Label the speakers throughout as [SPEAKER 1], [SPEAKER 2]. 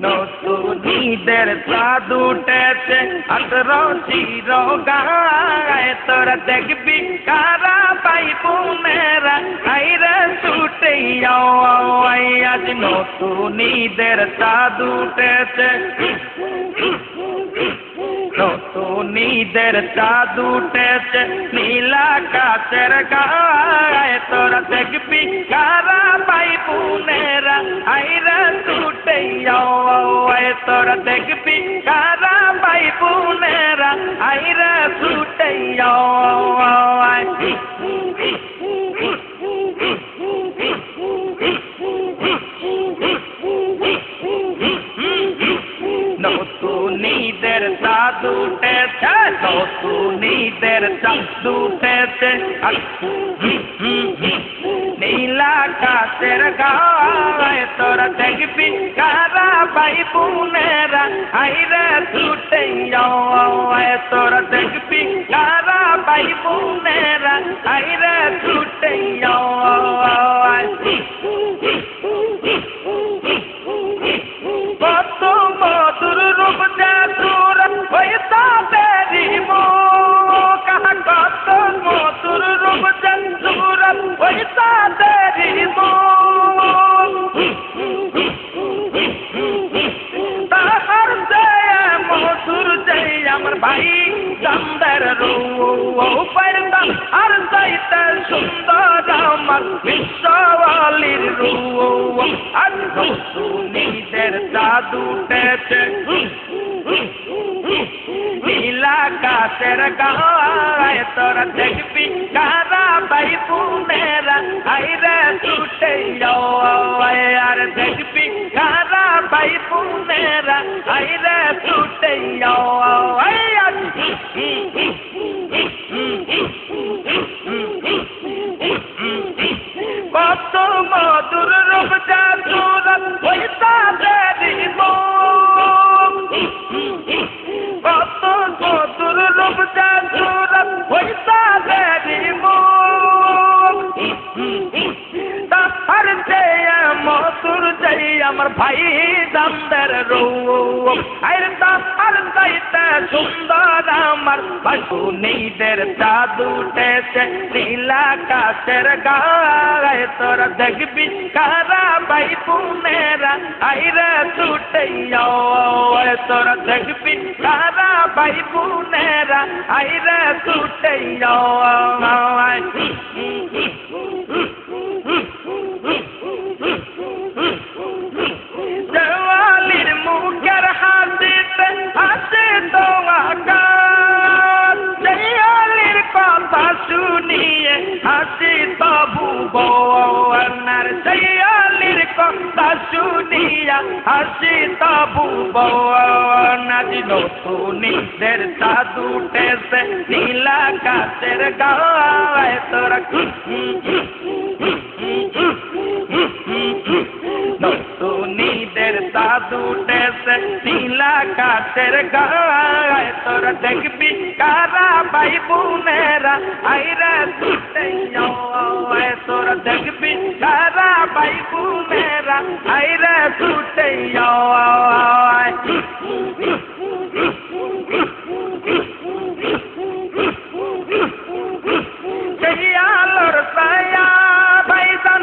[SPEAKER 1] নতুন ঈদের চাঁদ উঠেছে আঠারো চিরো গায়ে তোরা দেখবি কারা ভাই বোনেরা আইরে ছুটে আজ নতুন ঈদের চাঁদ উঠেছে নতুন ঈদের চাঁদ উঠেছে নীল আকাশের গায়ে তোরা দেখবি কারা ভাই বোনেরা আইরে ছুটে তোরা দেখবি কারা ভাই বোনেরা আইরে ছুটে নতুন ঈদের চাঁদ উঠেছে নতুন ঈদের চাঁদ উঠেছে নীল আকাশের গায়ে তোরা দেখবি কারা ভাই বোনেরা আইরে ছুটে তোরা দেখবি কারা ভাই বোনেরা আইরে ছুটে কত মধুর রূপ জাদুর ওই তাদেরই মুখ কত মধুর রূপ জাদুর ওই তাদেরই মুখ তাহার যে মধুর যে আমার ভাই চন্দের রূপ আর যাইতে সুন্দর আমার বিশ্বওয়ালির রূপ আর নতুন ঈদের চাঁদ উঠেছে নীল আকাশের গায়ে তোরা দেখবি কারা ভাই বোনেরা আইরে ছুটে আর দেখবি কারা ভাই বোনেরা আইরে ছুটে কত মধুর রূপ জাদুর ওই তাদেরই মুখ কত মধুর রূপ জাদুর ওই তাদেরই মুখ তাহার যে মধুর যে আমার ভাই চন্দের রূপ আর তাহার চাইতে সুন্দর আমার নতুন ঈদের চাঁদ উঠেছে নীল আকাশের গায়ে তোরা দেখবি কারা ভাই বোনেরা আইরে ছুটে তোরা দেখবি কারা ভাই বোনেরা আইরে ছুটে দেওয়ালির মুখের হাসিতে হাসি তোমার দেওয়ালির কথা শুনিয়ে হাসি তবু বনার দেওয়ালির কথা শুনিয়া হাসি তবু বনার নতুন ঈদের চাঁদ উঠেছে নীল আকাশের গায়ে তোরা নতুন ঈদের চাঁদ উঠেছে নীল আকাশের গায়ে তোরা দেখবি কারা ভাই বোনেরা আইরে ছুটে তোরা দেখবি কারা ভাই বোনেরা আইরে ছুটে সেই আলোর ছায়া ভাইজান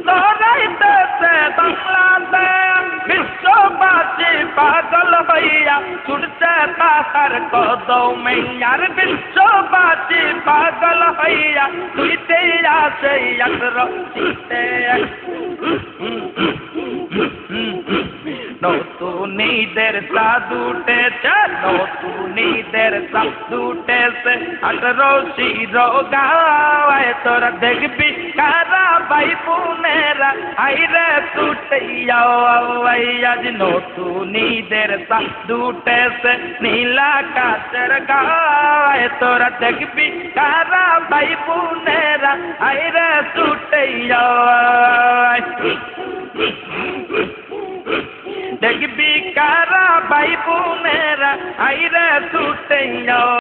[SPEAKER 1] লড়াইতেছে বাংলাদেশ বিশ্ববাসী পাগল হইয়া ছুটছে তাহার কদমে আর বিশ্ববাসী পাগল হইয়া ছুটে আসে নতুন ঈদের চাঁদ উঠেছে নতুন ঈদের চাঁদ উঠেছে আঠারো চিরো গায়ে তোরা দেখবি কারা ভাই বোনেরা আইরে ছুটে আজ নতুন ঈদের চাঁদ উঠেছে নীল আকাশের গায়ে তোরা দেখবি কারা ভাই বোনেরা আইরে ছুটে দেখবি কারা ভাই বোনেরা আইরে ছুটে